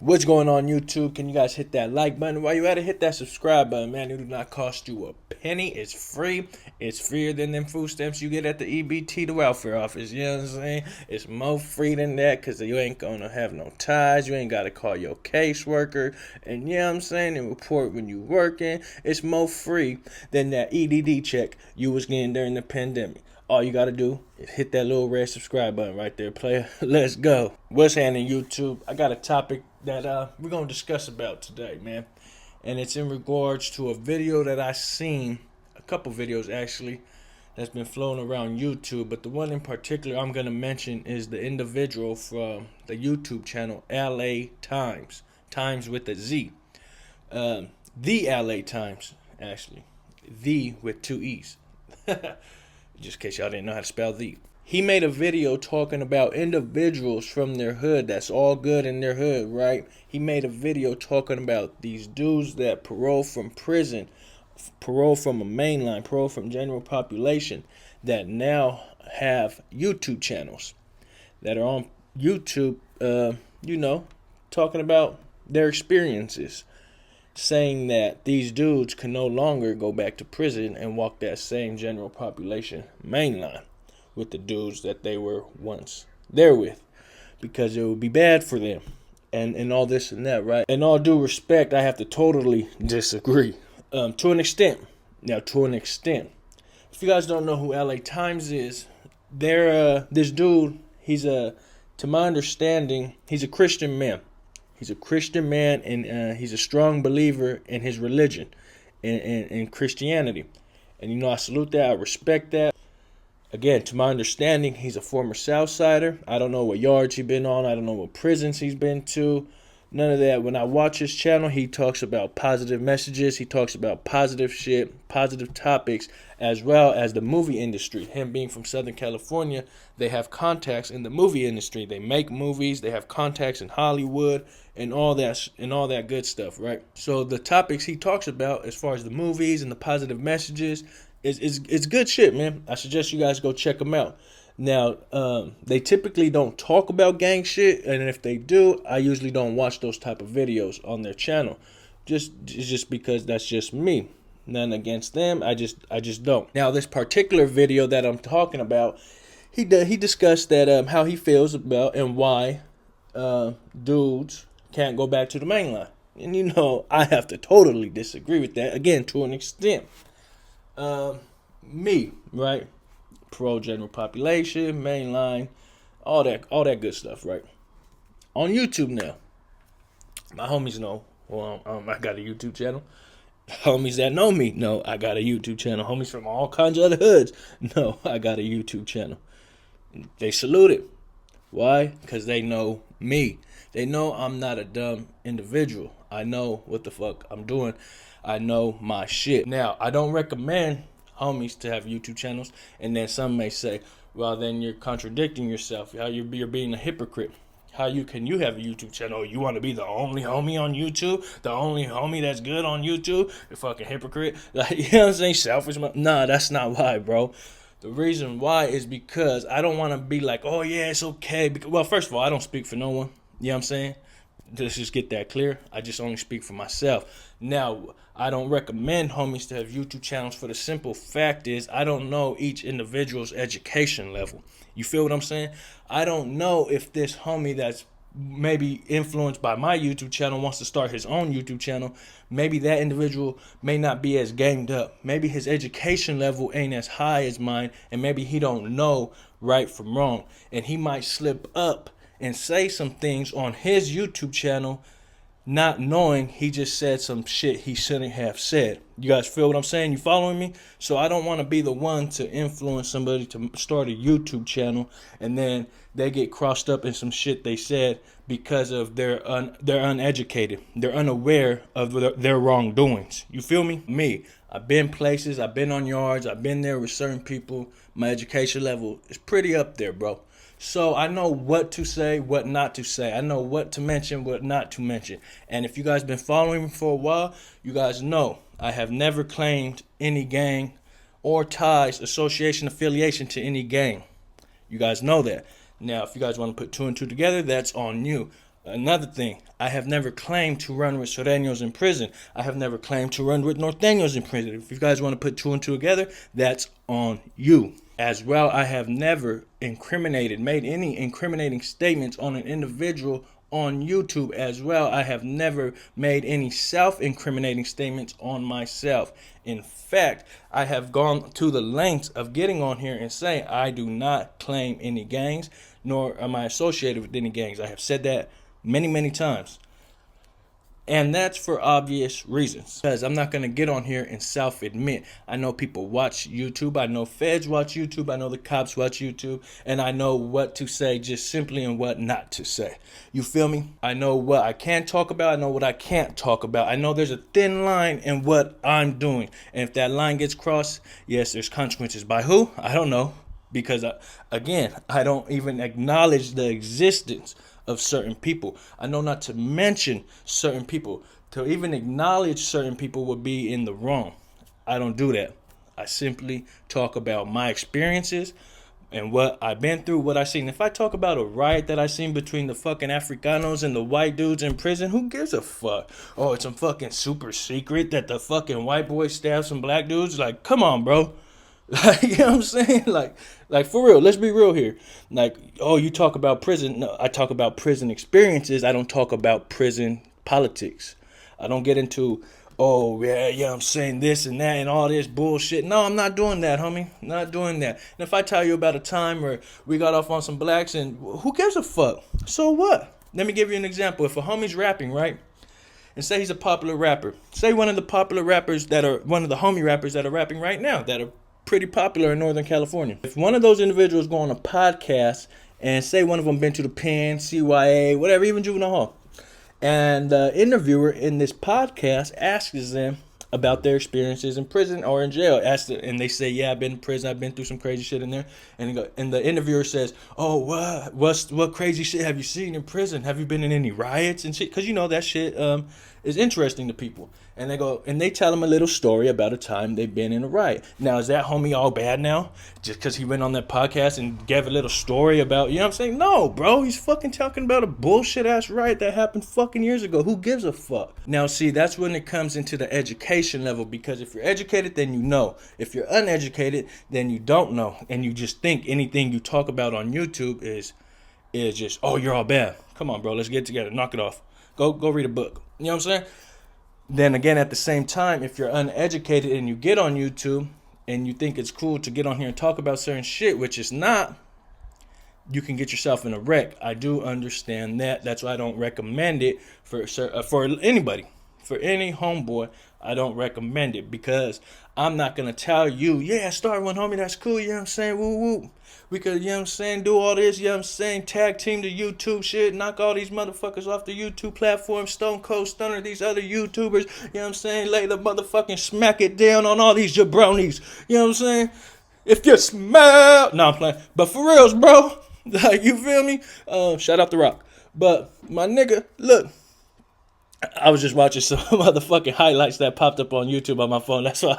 What's going on, YouTube? Can you guys hit that like button? While you at it, hit that subscribe button, man. It do not cost you a penny. It's free. It's freer than them food stamps you get at the EBT, the welfare office. You know what I'm saying? It's more free than that because you ain't going to have no ties. You ain't got to call your caseworker. And you know what I'm saying? And report when you working. It's more free than that EDD check you was getting during the pandemic. All you gotta do is hit that little red subscribe button right there, player. Let's go. What's happening, YouTube? I got a topic that we're gonna discuss about today, man. And it's in regards to a video that I seen, a couple videos actually, that's been floating around YouTube. But the one in particular I'm gonna mention is the individual from the YouTube channel LA Times. Times with a Z. The LA Times, actually. The with two E's. Just in case y'all didn't know how to spell the. He made a video talking about individuals from their hood that's all good in their hood, right? He made a video talking about these dudes that parole from prison, parole from a mainline, parole from general population, that now have YouTube channels that are on YouTube, talking about their experiences, saying that these dudes can no longer go back to prison and walk that same general population mainline with the dudes that they were once there with, because it would be bad for them and all this and that, right? In all due respect, I have to totally disagree to an extent. Now, to an extent, if you guys don't know who LA Times is, this dude, to my understanding, he's a Christian man. He's a Christian man, and he's a strong believer in his religion, in Christianity. And, I salute that. I respect that. Again, to my understanding, he's a former Southsider. I don't know what yards he's been on. I don't know what prisons he's been to. None of that. When I watch his channel, he talks about positive messages. He talks about positive shit, positive topics, as well as the movie industry. Him being from Southern California, they have contacts in the movie industry. They make movies. They have contacts in Hollywood and all that good stuff, right? So the topics he talks about, as far as the movies and the positive messages, is good shit, man. I suggest you guys go check them out. Now, they typically don't talk about gang shit, and if they do, I usually don't watch those type of videos on their channel, just because that's just me. None against them, I just don't. Now, this particular video that I'm talking about, he discussed that how he feels about and why dudes can't go back to the mainline, and I have to totally disagree with that. Again, to an extent, me, right? Pro general population, mainline, all that good stuff, right? On YouTube now, my homies know. Well, I got a YouTube channel. Homies that know me know I got a YouTube channel. Homies from all kinds of other hoods know I got a YouTube channel. They salute it. Why? Because they know me. They know I'm not a dumb individual. I know what the fuck I'm doing. I know my shit. Now, I don't recommend homies to have YouTube channels, and then some may say, well, then you're contradicting yourself. How you're being a hypocrite. How can you have a YouTube channel? You want to be the only homie on YouTube? The only homie that's good on YouTube? You fucking hypocrite. Like, you know what I'm saying? Selfish. Nah, that's not why, bro. The reason why is because I don't want to be like, oh yeah, it's okay. Because, well, first of all, I don't speak for no one. You know what I'm saying? Let's just get that clear. I just only speak for myself. Now, I don't recommend homies to have YouTube channels for the simple fact is I don't know each individual's education level. You feel what I'm saying? I don't know if this homie that's maybe influenced by my YouTube channel wants to start his own YouTube channel. Maybe that individual may not be as ganged up. Maybe his education level ain't as high as mine, and maybe he don't know right from wrong. And he might slip up and say some things on his YouTube channel, not knowing he just said some shit he shouldn't have said. You guys feel what I'm saying? You following me? So I don't want to be the one to influence somebody to start a YouTube channel and then they get crossed up in some shit they said because of they're uneducated. They're unaware of their wrongdoings. You feel me? Me. I've been places. I've been on yards. I've been there with certain people. My education level is pretty up there, bro. So I know what to say, what not to say. I know what to mention, what not to mention. And if you guys been following me for a while, you guys know I have never claimed any gang or ties, association, affiliation to any gang. You guys know that. Now, if you guys want to put two and two together, that's on you. Another thing, I have never claimed to run with Sureños in prison. I have never claimed to run with Norteños in prison. If you guys want to put two and two together, that's on you. As well, I have never made any incriminating statements on an individual on YouTube. As well, I have never made any self-incriminating statements on myself. In fact, I have gone to the lengths of getting on here and saying I do not claim any gangs, nor am I associated with any gangs. I have said that many, many times. And that's for obvious reasons. Because I'm not going to get on here and self-admit. I know people watch YouTube. I know feds watch YouTube. I know the cops watch YouTube. And I know what to say just simply and what not to say. You feel me? I know what I can talk about. I know what I can't talk about. I know there's a thin line in what I'm doing. And if that line gets crossed, yes, there's consequences. By who? I don't know. Because, again, I don't even acknowledge the existence of certain people. I know not to mention certain people. To even acknowledge certain people would be in the wrong. I don't do that. I simply talk about my experiences and what I've been through, what I've seen. If I talk about a riot that I seen between the fucking Africanos and the white dudes in prison, who gives a fuck? Oh, it's some fucking super secret that the fucking white boys stabbed some black dudes? Like, come on, bro. Like, you know what I'm saying? Like for real, let's be real here. Like, oh, you talk about prison. No, I talk about prison experiences. I don't talk about prison politics. I don't get into, oh, yeah, you know what I'm saying, this and that and all this bullshit. No, I'm not doing that, homie. Not doing that. And if I tell you about a time where we got off on some blacks, and who gives a fuck? So what? Let me give you an example. If a homie's rapping, right? And say he's a popular rapper. Say one of the popular rappers one of the homie rappers that are rapping right now, that are pretty popular in Northern California. If one of those individuals go on a podcast and say one of them been to the pen, CYA, whatever, even juvenile hall, and the interviewer in this podcast asks them about their experiences in prison or in jail, and they say, yeah, I've been in prison, I've been through some crazy shit in there, and the interviewer says, oh, what crazy shit have you seen in prison? Have you been in any riots and shit? Because you know that shit is interesting to people. And they tell them a little story about a time they've been in a riot. Now, is that homie all bad now? Just because he went on that podcast and gave a little story about, you know what I'm saying? No, bro, he's fucking talking about a bullshit ass riot that happened fucking years ago. Who gives a fuck? Now, see, that's when it comes into the education level, because if you're educated, then you know. If you're uneducated, then you don't know. And you just think anything you talk about on YouTube is just, oh, you're all bad. Come on, bro, let's get together. Knock it off. Go read a book. You know what I'm saying? Then again, at the same time, if you're uneducated and you get on YouTube and you think it's cool to get on here and talk about certain shit, which is not, you can get yourself in a wreck. I do understand that. That's why I don't recommend it for anybody. For any homeboy, I don't recommend it, because I'm not going to tell you, yeah, start one, homie, that's cool, you know what I'm saying, woo woo. We could, you know what I'm saying, do all this, you know what I'm saying, tag team the YouTube shit, knock all these motherfuckers off the YouTube platform, Stone Cold Stunner, these other YouTubers, you know what I'm saying, lay the motherfucking smack it down on all these jabronis, you know what I'm saying, if you smell, no, I'm playing, but for reals, bro, like, you feel me, shout out The Rock, but my nigga, look, I was just watching some motherfucking highlights that popped up on YouTube on my phone. That's why.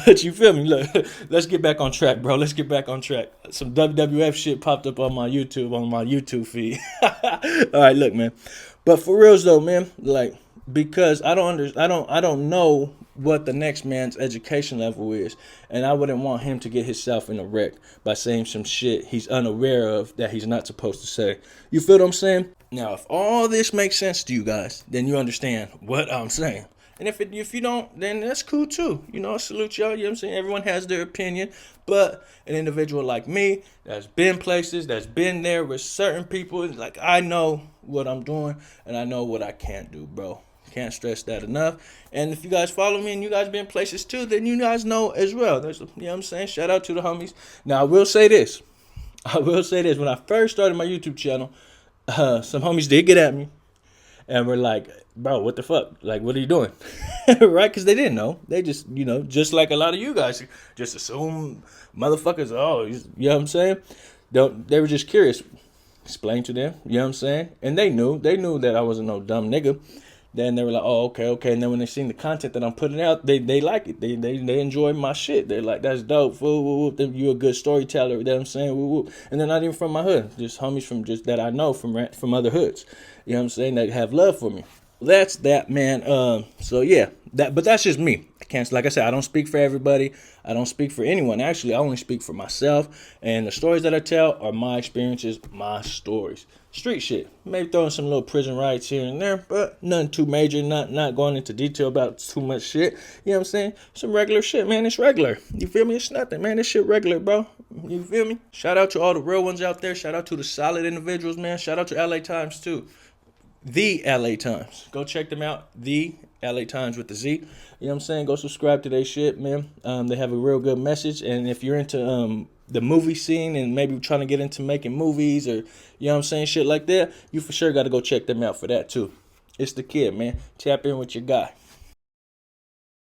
But you feel me? Look, let's get back on track, bro. Let's get back on track. Some WWF shit popped up on my YouTube feed. All right, look, man. But for reals though, man, like, because I don't know what the next man's education level is, and I wouldn't want him to get himself in a wreck by saying some shit he's unaware of that he's not supposed to say. You feel what I'm saying? Now, if all this makes sense to you guys, then you understand what I'm saying. And if you don't, then that's cool too. You know, I salute y'all. You know what I'm saying? Everyone has their opinion. But an individual like me that's been places, that's been there with certain people, like, I know what I'm doing and I know what I can't do, bro. Can't stress that enough. And if you guys follow me and you guys been places too, then you guys know as well. You know what I'm saying? Shout out to the homies. Now, I will say this. When I first started my YouTube channel, some homies did get at me and were like, bro, what the fuck? Like, what are you doing? Right? Because they didn't know. They just, you know, just like a lot of you guys, just assume motherfuckers, oh, you know what I'm saying? They were just curious. Explain to them, you know what I'm saying? And they knew that I wasn't no dumb nigga. Then they were like, oh, okay. And then when they seen the content that I'm putting out, they like it. They enjoy my shit. They're like, that's dope. Woo. You a good storyteller. You know what I'm saying? Woo. And they're not even from my hood. Just homies from just that I know from other hoods. You know what I'm saying? That have love for me. That's that, man. So yeah, but that's just me. I can't, like I said, I don't speak for everybody. I don't speak for anyone. Actually, I only speak for myself. And the stories that I tell are my experiences, my stories. Street shit. Maybe throwing some little prison riots here and there, but nothing too major. Not going into detail about too much shit. You know what I'm saying? Some regular shit, man. It's regular. You feel me? It's nothing, man. This shit regular, bro. You feel me? Shout out to all the real ones out there. Shout out to the solid individuals, man. Shout out to LA Times too. The LA Times. Go check them out. The LA Times with the Z. You know what I'm saying? Go subscribe to their shit, man. They have a real good message. And if you're into the movie scene and maybe trying to get into making movies or, you know what I'm saying, shit like that, you for sure got to go check them out for that too. It's the kid, man. Tap in with your guy.